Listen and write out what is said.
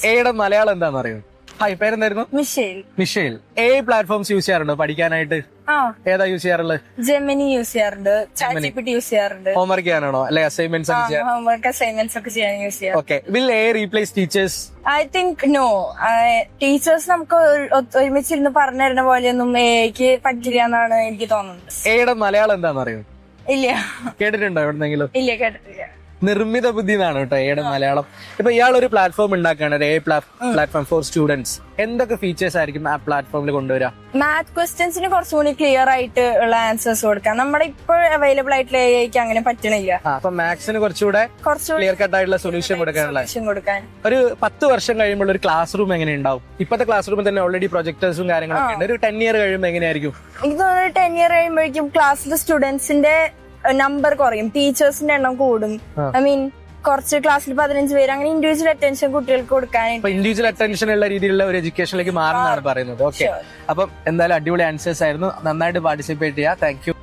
എയുടെ മലയാളം എന്താണെന്ന് അറിയോ? ഹായ്, പേരെന്തായിരുന്നു? Michelle. Michelle. AI platforms use ചെയ്യാറുണ്ടോ പഠിക്കാനായിട്ട്? ഏതാ യൂസ് ചെയ്യാറുള്ളത്? ജെമിനി യൂസ് ചെയ്യാറുണ്ട്, ചാറ്റ്ജിപിടി യൂസ് ചെയ്യാറുണ്ട്. ഹോംവർക്ക് ചെയ്യാനാണോ അല്ലെ അസൈൻമെന്റ്സ് ഒക്കെ ചെയ്യാൻ? ഹോംവർക്ക് അസൈൻമെന്റ്സ് ഒക്കെ ചെയ്യാൻ യൂസ് ചെയ്യാം. Okay. Will AI replace teachers? I think no. Teachers നമുക്ക് ഒരുമിച്ചിരുന്ന് പറഞ്ഞു തരുന്ന പോലെയൊന്നും എക്ക് പറ്റില്ല എന്നാണ് എനിക്ക് തോന്നുന്നത്. എയുടെ മലയാളം എന്താണെന്ന് അറിയോ? ഇല്ല. കേട്ടിട്ടുണ്ടോ എവിടെന്നെങ്കിലും? ഇല്ല, കേട്ടിട്ടില്ല. നിർമ്മിത ബുദ്ധി എന്നാണ് കേട്ടോ എയുടെ മലയാളം. ഇപ്പൊ ഇയാൾ ഒരു പ്ലാറ്റ്ഫോം ഉണ്ടാക്കുകയാണ്, ഒരു എ പ്ലാറ്റ്ഫോം ഫോർ സ്റ്റുഡൻസ്. എന്തൊക്കെ ഫീച്ചേഴ്സ് ആയിരിക്കും ആ പ്ലാറ്റ്ഫോമിൽ കൊണ്ടുവരിക? മാത്ത് ക്വസ്റ്റ്യൻസിന് കുറച്ചുകൂടി ക്ലിയർ ആയിട്ട് ഉള്ള ആൻസേഴ്സ് കൊടുക്കാം. നമ്മുടെ ഇപ്പോൾ അവൈലബിൾ ആയിട്ടുള്ള എക്ക് അങ്ങനെ പറ്റണില്ല. അപ്പൊ മാത്സിന് കുറച്ചുകൂടെ ക്ലിയർ കട്ട് ആയിട്ടുള്ള സൊല്യൂഷൻ കൊടുക്കാനുള്ള കൊടുക്കാൻ. ഒരു 10 വർഷം കഴിയുമ്പോൾ ഒരു ക്ലാസ് റൂം എങ്ങനെ ഉണ്ടാവും? ഇപ്പത്തെ ക്ലാസ് റൂമിൽ തന്നെ ഓൾറെഡി പ്രൊജക്ടേഴ്സും കാര്യങ്ങളൊക്കെ ഉണ്ട്. ഒരു 10 ഇയർ കഴിയുമ്പോൾ എങ്ങനെയായിരിക്കും? എനിക്ക് തോന്നുന്നു 10 ഇയർ കഴിയുമ്പോഴേക്കും ക്ലാസ്സിലെ സ്റ്റുഡൻസിന്റെ നമ്പർ കുറയും, ടീച്ചേഴ്സിന്റെ എണ്ണം കൂടും. ഐ മീൻ കുറച്ച് ക്ലാസ്സിൽ 15 പേര്, അങ്ങനെ ഇൻഡിവിജ്വൽ അറ്റൻഷൻ കുട്ടികൾക്ക് കൊടുക്കാനായിട്ട് ഇൻഡിവിജ്വൽ അറ്റൻഷൻ ഉള്ള രീതിയിലുള്ള ഒരു എഡ്യൂക്കേഷനിലേക്ക് മാറുന്നതാണ് പറയുന്നത്. ഓക്കെ. അപ്പം എന്തായാലും അടിപൊളി ആൻസേഴ്സ് ആയിരുന്നു. നന്നായിട്ട് പാർട്ടിസിപ്പേറ്റ് ചെയ്യാം. Thank you.